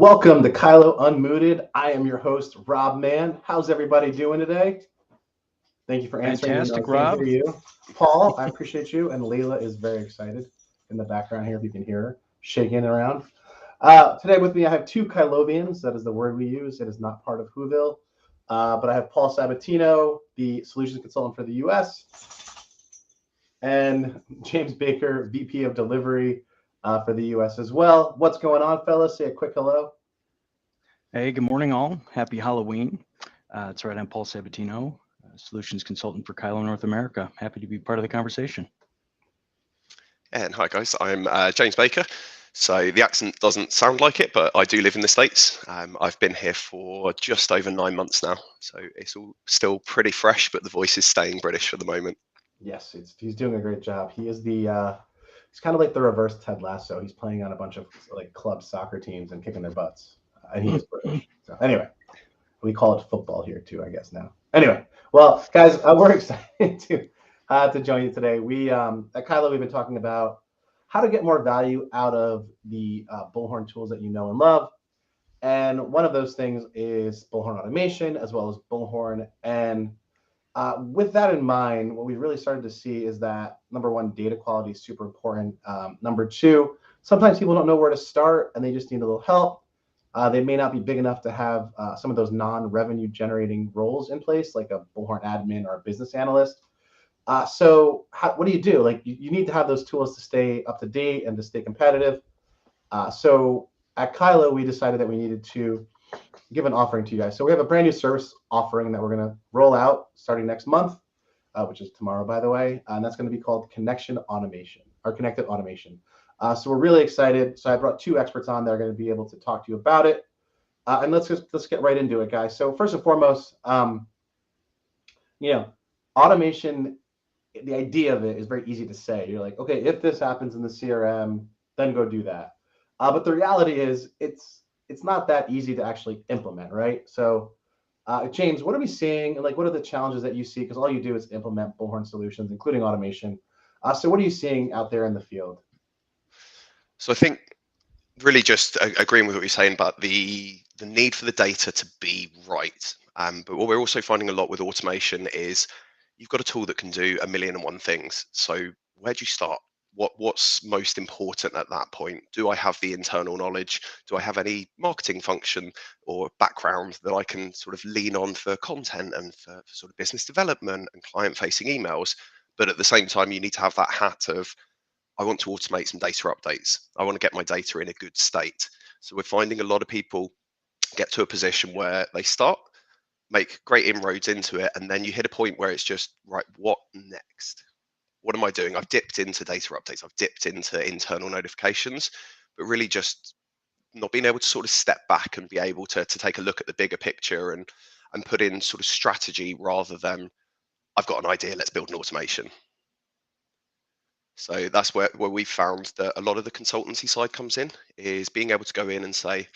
Welcome to Kylo Unmuted. I am your host, Rob Mann. How's everybody doing today? Thank you for answering. Fantastic, I can't Rob. hear you. Paul, I appreciate you. And Layla is very excited in the background here, if you can hear her shaking around. Today with me, I have two Kylovians. That is the word we use. It is not part of Whoville. But I have Paul Sabatino, the solutions consultant for the US, and James Baker, VP of delivery for the US as well. What's going on, fellas? Say a quick hello. Hey, good morning, all. Happy Halloween. That's right, I'm Paul Sabatino, solutions consultant for Kyloe North America. Happy to be part of the conversation. And hi, guys. I'm James Baker. So the accent doesn't sound like it, but I do live in the States. I've been here for just over 9 months now. So it's all still pretty fresh, but the voice is staying British for the moment. Yes, he's doing a great job. He is he's kind of like the reverse Ted Lasso. He's playing on a bunch of like club soccer teams and kicking their butts, and he is British. So anyway, we call it football here too, I guess now. Anyway, well, guys, we're excited to join you today. We at Kyloe, we've been talking about how to get more value out of the Bullhorn tools that you know and love, and one of those things is Bullhorn Automation as well as Bullhorn. And with that in mind, what we really started to see is that number one, data quality is super important. Number two, sometimes people don't know where to start and they just need a little help. They may not be big enough to have some of those non-revenue generating roles in place, like a Bullhorn admin or a business analyst. So what do you do? Like you need to have those tools to stay up to date and to stay competitive. So at Kyloe, we decided that we needed to give an offering to you guys. So we have a brand new service offering that we're going to roll out starting next month, which is tomorrow, by the way, and that's going to be called Connection Automation or Connected Automation. So we're really excited. So I brought two experts on that are going to be able to talk to you about it. And let's get right into it, guys. So first and foremost, automation. The idea of it is very easy to say. You're like, okay, if this happens in the CRM, then go do that. But the reality is, it's not that easy to actually implement, right? So, James, what are we seeing? And like, what are the challenges that you see? Because all you do is implement Bullhorn solutions, including automation. So, what are you seeing out there in the field? So I think really just agreeing with what you're saying about the need for the data to be right. But what we're also finding a lot with automation is you've got a tool that can do 1,000,001 things. So where do you start? What's most important at that point? Do I have the internal knowledge? Do I have any marketing function or background that I can sort of lean on for content and for sort of business development and client-facing emails? But at the same time, you need to have that hat of, I want to automate some data updates. I want to get my data in a good state. So we're finding a lot of people get to a position where they start, make great inroads into it, and then you hit a point where it's just, right, what next? What am I doing? I've dipped into data updates, I've dipped into internal notifications, but really just not being able to sort of step back and be able to take a look at the bigger picture and put in sort of strategy rather than, I've got an idea, let's build an automation. So that's where we've found that a lot of the consultancy side comes in, is being able to go in and say,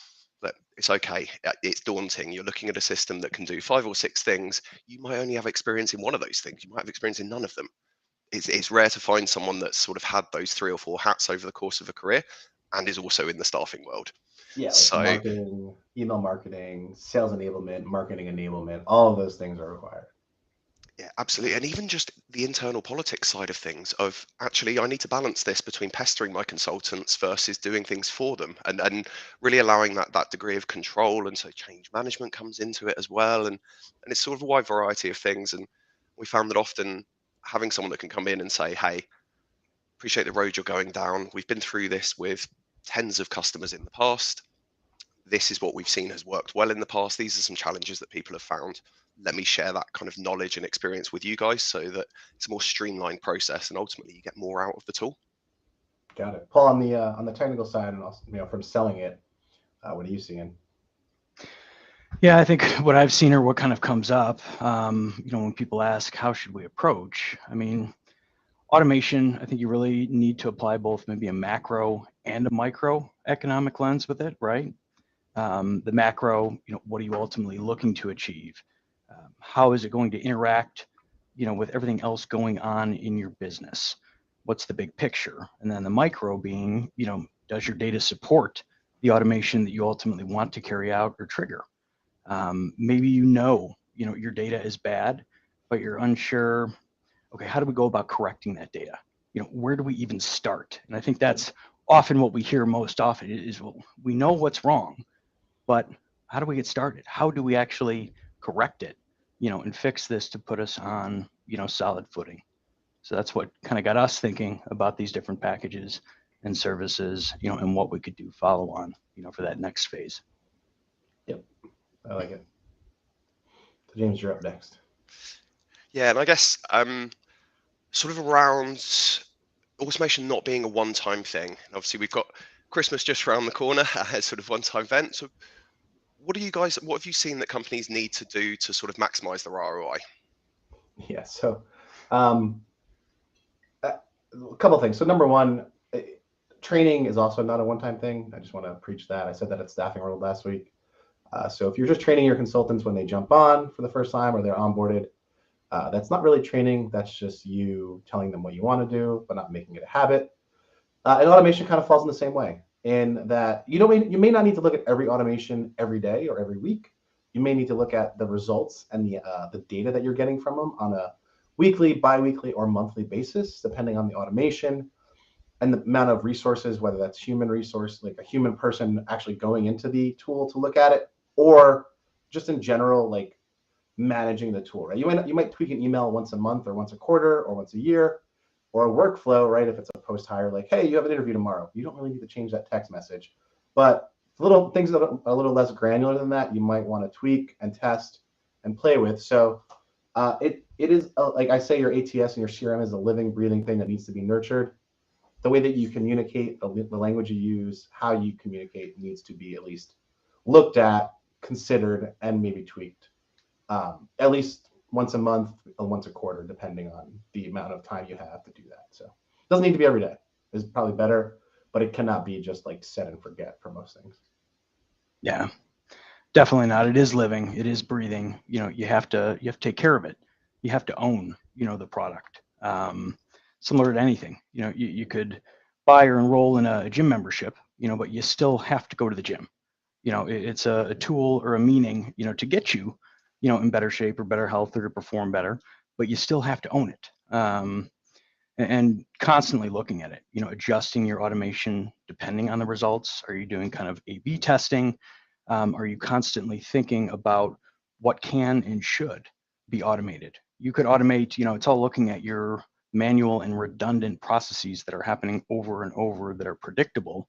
look, it's okay, it's daunting. You're looking at a system that can do 5 or 6 things. You might only have experience in one of those things. You might have experience in none of them. It's rare to find someone that's sort of had those 3 or 4 hats over the course of a career and is also in the staffing world. Yeah, like So marketing, email marketing, sales enablement, marketing enablement, all of those things are required. yeah, absolutely. And even just the internal politics side of things, of actually, I need to balance this between pestering my consultants versus doing things for them, and really allowing that degree of control. And so change management comes into it as well. And it's sort of a wide variety of things. And we found that often having someone that can come in and say, hey, appreciate the road you're going down. We've been through this with tens of customers in the past. This is what we've seen has worked well in the past. These are some challenges that people have found. Let me share that kind of knowledge and experience with you guys so that it's a more streamlined process and ultimately you get more out of the tool. Got it. Paul, on the technical side and also, from selling it, what are you seeing? Yeah, I think what I've seen or what kind of comes up, when people ask, how should we approach? I mean, automation, I think you really need to apply both maybe a macro and a micro economic lens with it, right? The macro, what are you ultimately looking to achieve? How is it going to interact, with everything else going on in your business? What's the big picture? And then the micro being, does your data support the automation that you ultimately want to carry out or trigger. Maybe your data is bad, but you're unsure. Okay, how do we go about correcting that data? Where do we even start? And I think that's often what we hear most often is, well, we know what's wrong, but how do we get started? How do we actually correct it, and fix this to put us on, solid footing? So that's what kind of got us thinking about these different packages and services, and what we could do follow on, for that next phase. Yep, I like it. So James, you're up next. Yeah, and I guess sort of around automation not being a one-time thing. Obviously, we've got Christmas just around the corner as sort of one-time event. So what have you seen that companies need to do to sort of maximize their ROI? Yeah, so a couple things. So number one, training is also not a one-time thing. I just want to preach that. I said that at Staffing World last week. So if you're just training your consultants when they jump on for the first time or they're onboarded, that's not really training. That's just you telling them what you want to do, but not making it a habit. And automation kind of falls in the same way, in that you may not need to look at every automation every day or every week. You may need to look at the results and the data that you're getting from them on a weekly, bi-weekly, or monthly basis, depending on the automation and the amount of resources, whether that's human resource, like a human person actually going into the tool to look at it, or just in general, like managing the tool, right? You might tweak an email once a month or once a quarter or once a year, or a workflow, right? If it's a post-hire, like, hey, you have an interview tomorrow. You don't really need to change that text message. But little things that are a little less granular than that, you might want to tweak and test and play with. So it is, like I say, your ATS and your CRM is a living, breathing thing that needs to be nurtured. The way that you communicate, the language you use, how you communicate needs to be at least looked at, considered, and maybe tweaked. At least once a month or once a quarter, depending on the amount of time you have to do that. So it doesn't need to be every day. It's probably better, but it cannot be just like set and forget for most things. Yeah, definitely not. It is living. It is breathing. You have to take care of it. You have to own, the product. Similar to anything, you could buy or enroll in a gym membership, but you still have to go to the gym. It's a tool or a meaning, to get you, in better shape or better health or to perform better, but you still have to own it. And constantly looking at it, adjusting your automation depending on the results. Are you doing kind of A/B testing? Are you constantly thinking about what can and should be automated? You could automate, it's all looking at your manual and redundant processes that are happening over and over that are predictable.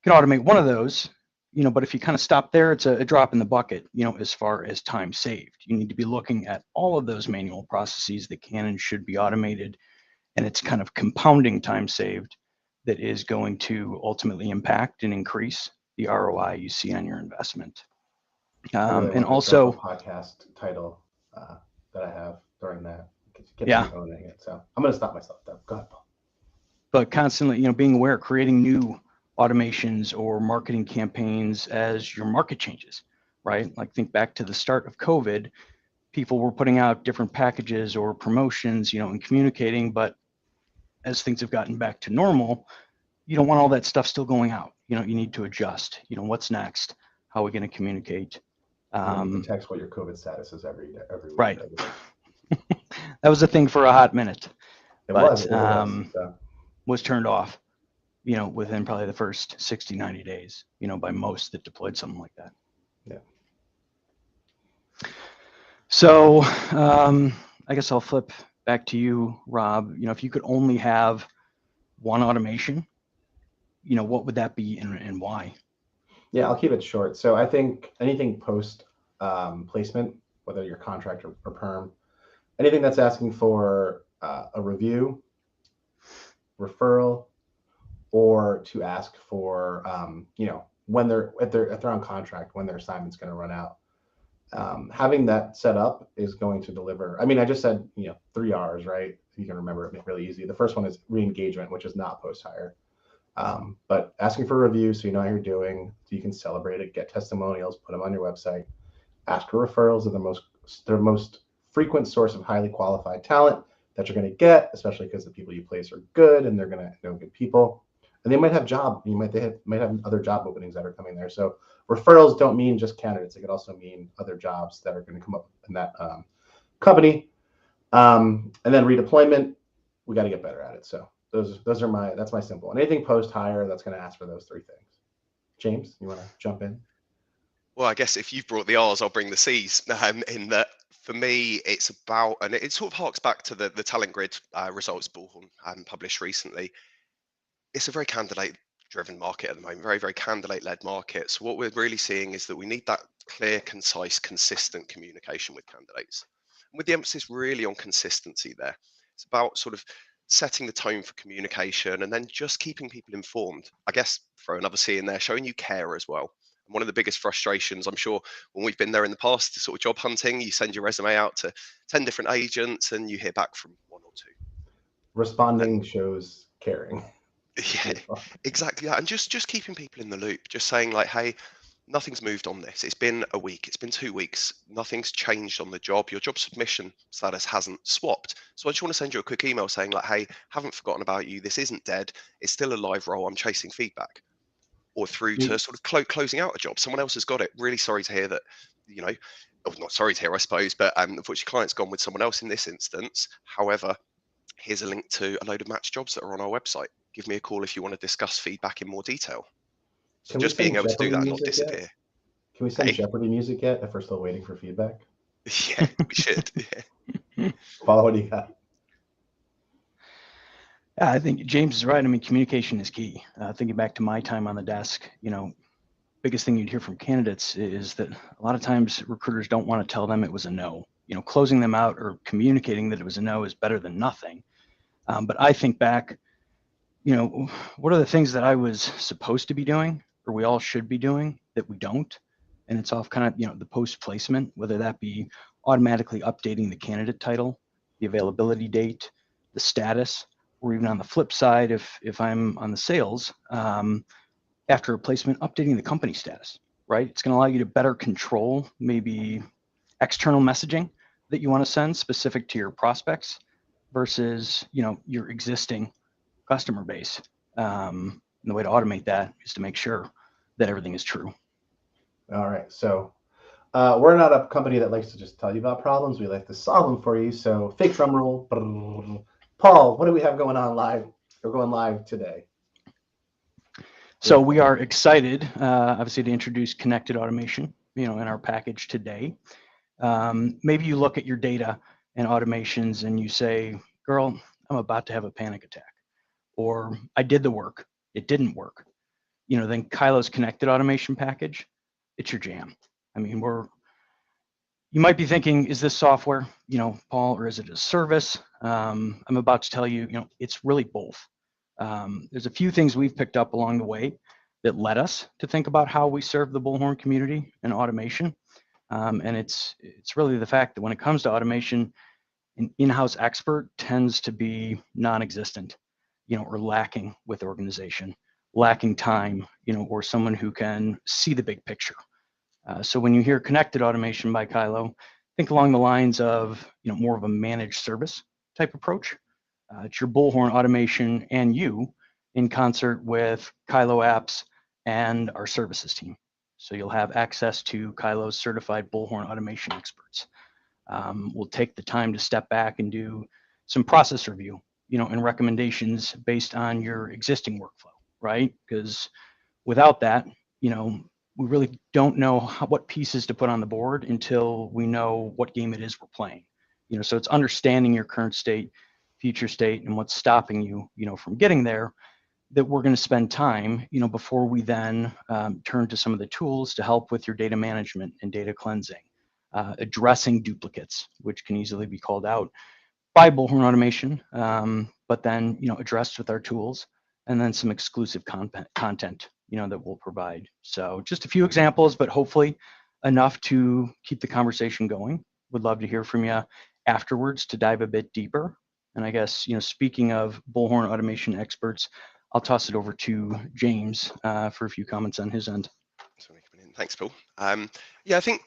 You can automate one of those, but if you kind of stop there, it's a drop in the bucket, as far as time saved. You need to be looking at all of those manual processes that can and should be automated, and it's kind of compounding time saved that is going to ultimately impact and increase the ROI you see on your investment. And also podcast title that I have during that. Yeah. Owning it. So I'm going to stop myself there. Go ahead, Paul. But constantly, being aware, creating new automations or marketing campaigns as your market changes, right? Like think back to the start of COVID, people were putting out different packages or promotions, and communicating, but as things have gotten back to normal, you don't want all that stuff still going out. You need to adjust. What's next? How are we going to communicate? You can text what your COVID status is every week. Right. That was a thing for a hot minute. It was turned off, within probably the first 60, 90 days, by most that deployed something like that. Yeah. So I guess I'll flip back to you, Rob. If you could only have one automation, what would that be and why? Yeah, I'll keep it short. So I think anything post placement, whether you're contract or perm, anything that's asking for a review, referral, or to ask for when they're if they're on contract, when their assignment's going to run out. Having that set up is going to deliver. I mean, I just said 3 R's, right? You can remember it really easy. The first one is re-engagement, which is not post hire, but asking for a review so you know how you're doing, so you can celebrate it, get testimonials, put them on your website. Ask for referrals. They're the most frequent source of highly qualified talent that you're going to get, especially because the people you place are good and they're going to know good people. and they might have might have other job openings that are coming there. So referrals don't mean just candidates; it could also mean other jobs that are going to come up in that company. And then redeployment, we got to get better at it. So those are that's my simple. And anything post hire that's going to ask for those three things. James, you want to jump in? Well, I guess if you've brought the R's, I'll bring the C's. In that, for me, it's about, and it sort of harks back to the talent grid results Bullhorn published recently. It's a very candidate-driven market at the moment, very, very candidate-led market. So what we're really seeing is that we need that clear, concise, consistent communication with candidates, and with the emphasis really on consistency there. It's about sort of setting the tone for communication and then just keeping people informed. I guess throw another C in there, showing you care as well. And one of the biggest frustrations, I'm sure, when we've been there in the past, sort of job hunting, you send your resume out to 10 different agents and you hear back from one or two. Responding shows caring. Yeah, exactly that. And just keeping people in the loop, just saying like, hey, nothing's moved on this. It's been a week, it's been 2 weeks, nothing's changed on the job. Your job submission status hasn't swapped. So I just want to send you a quick email saying like, hey, haven't forgotten about you. This isn't dead. It's still a live role. I'm chasing feedback. Or through to sort of closing out a job. Someone else has got it. Really sorry to hear that, or not sorry to hear, I suppose, but unfortunately client's gone with someone else in this instance. However, here's a link to a load of match jobs that are on our website. Give me a call if you want to discuss feedback in more detail. So just being able to do that and not disappear. Can we send Jeopardy music yet if we're still waiting for feedback? Yeah, we should. Yeah. Paul, what do you got? I think James is right. I mean, communication is key. Thinking back to my time on the desk, biggest thing you'd hear from candidates is that a lot of times recruiters don't want to tell them it was a no. Closing them out or communicating that it was a no is better than nothing. But I think back, what are the things that I was supposed to be doing or we all should be doing that we don't? And it's off kind of, the post-placement, whether that be automatically updating the candidate title, the availability date, the status, or even on the flip side, if I'm on the sales, after a placement, updating the company status, right? It's going to allow you to better control maybe external messaging that you want to send specific to your prospects versus, your existing customer base. And the way to automate that is to make sure that everything is true. All right. So we're not a company that likes to just tell you about problems. We like to solve them for you. So fake drum roll. Paul, what do we have going on live? We're going live today. So we are excited, obviously, to introduce connected automation, in our package today. Maybe you look at your data and automations and you say, girl, I'm about to have a panic attack. Or I did the work, it didn't work. Then Kyloe's connected automation package, it's your jam. I mean, you might be thinking, is this software, Paul, or is it a service? I'm about to tell you, it's really both. There's a few things we've picked up along the way that led us to think about how we serve the Bullhorn community and automation. And it's really the fact that when it comes to automation, an in-house expert tends to be non-existent, or lacking with organization, lacking time, or someone who can see the big picture. So when you hear connected automation by Kyloe, think along the lines of, more of a managed service type approach. It's your Bullhorn automation and you in concert with Kyloe apps and our services team. So you'll have access to Kyloe's certified Bullhorn automation experts. We'll take the time to step back and do some process review, and recommendations based on your existing workflow, right? Because without that, we really don't know what pieces to put on the board until we know what game it is we're playing. So it's understanding your current state, future state, and what's stopping you, from getting there, that we're going to spend time, before we then turn to some of the tools to help with your data management and data cleansing, addressing duplicates, which can easily be called out by Bullhorn automation, but then, addressed with our tools, and then some exclusive content, that we'll provide. So just a few examples, but hopefully enough to keep the conversation going. Would love to hear from you afterwards to dive a bit deeper. And I guess, speaking of Bullhorn automation experts, I'll toss it over to James for a few comments on his end. Thanks, Paul. Yeah, I think,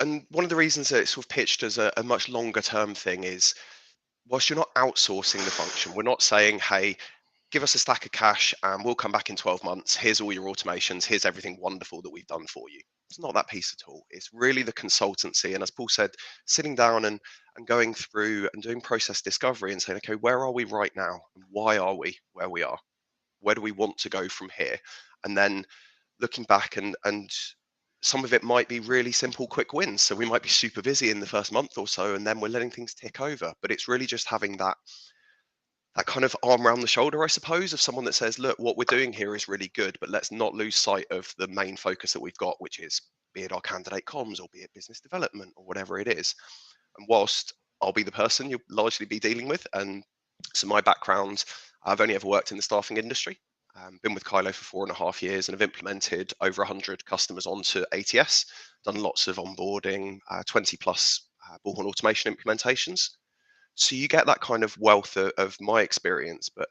and one of the reasons that it's sort of pitched as a much longer term thing is, whilst you're not outsourcing the function, we're not saying, hey, give us a stack of cash and we'll come back in 12 months. Here's all your automations. Here's everything wonderful that we've done for you. It's not that piece at all. It's really the consultancy. And as Paul said, sitting down and going through and doing process discovery and saying, okay, where are we right now? And why are we where we are? Where do we want to go from here? And then looking back and some of it might be really simple, quick wins. So we might be super busy in the first month or so, and then we're letting things tick over. But it's really just having that kind of arm around the shoulder, I suppose, of someone that says, look, what we're doing here is really good, but let's not lose sight of the main focus that we've got, which is, be it our candidate comms or be it business development or whatever it is. And whilst I'll be the person you'll largely be dealing with, and so my background, I've only ever worked in the staffing industry. Been with Kyloe for 4.5 years and have implemented over 100 customers onto ATS, done lots of onboarding, 20 plus Bullhorn Automation implementations. So you get that kind of wealth of my experience, but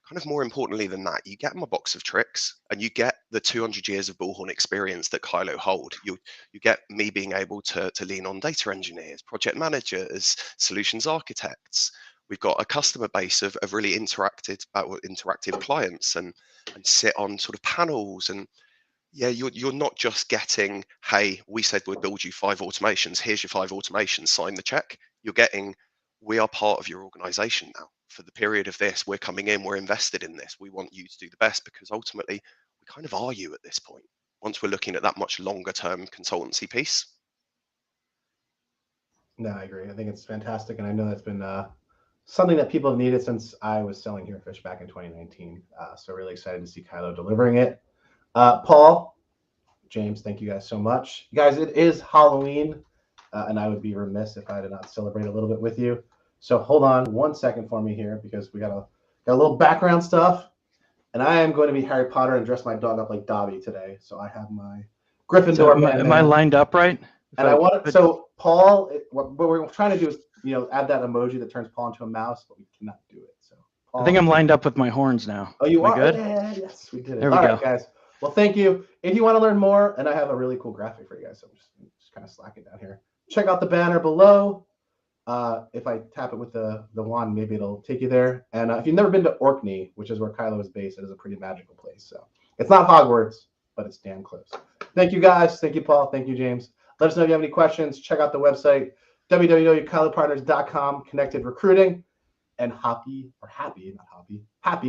kind of more importantly than that, you get my box of tricks and you get the 200 years of Bullhorn experience that Kyloe hold. You get me being able to lean on data engineers, project managers, solutions architects. We've got a customer base of really interactive clients and sit on sort of panels. And yeah, you're not just getting, hey, we said we'd build you 5 automations. Here's your 5 automations, sign the check. You're getting, we are part of your organization now. For the period of this, we're coming in, we're invested in this. We want you to do the best because ultimately we kind of are you at this point, once we're looking at that much longer term consultancy piece. No, I agree. I think it's fantastic. And I know that's been something that people have needed since I was selling Here Fish back in 2019. So really excited to see Kyloe delivering it. Paul, James, thank you guys so much. You guys, it is Halloween, and I would be remiss if I did not celebrate a little bit with you. So hold on 1 second for me here because we got a little background stuff. And I am going to be Harry Potter and dress my dog up like Dobby today. So I have my Gryffindor. So am I lined up right? And I want so Paul, what we're trying to do is add that emoji that turns Paul into a mouse, but we cannot do it. So Paul, I think I'm lined up with my horns now. Oh, you am are good? Yeah, yes, we did it. There we All go. right, guys. Well, thank you. If you want to learn more, and I have a really cool graphic for you guys, so I'm just kind of slacking down here. Check out the banner below. If I tap it with the wand, maybe it'll take you there. And if you've never been to Orkney, which is where Kyloe is based, it is a pretty magical place. So it's not Hogwarts, but it's damn close. Thank you, guys. Thank you, Paul. Thank you, James. Let us know if you have any questions. Check out the website, www.kyloepartners.com, connected recruiting, and happy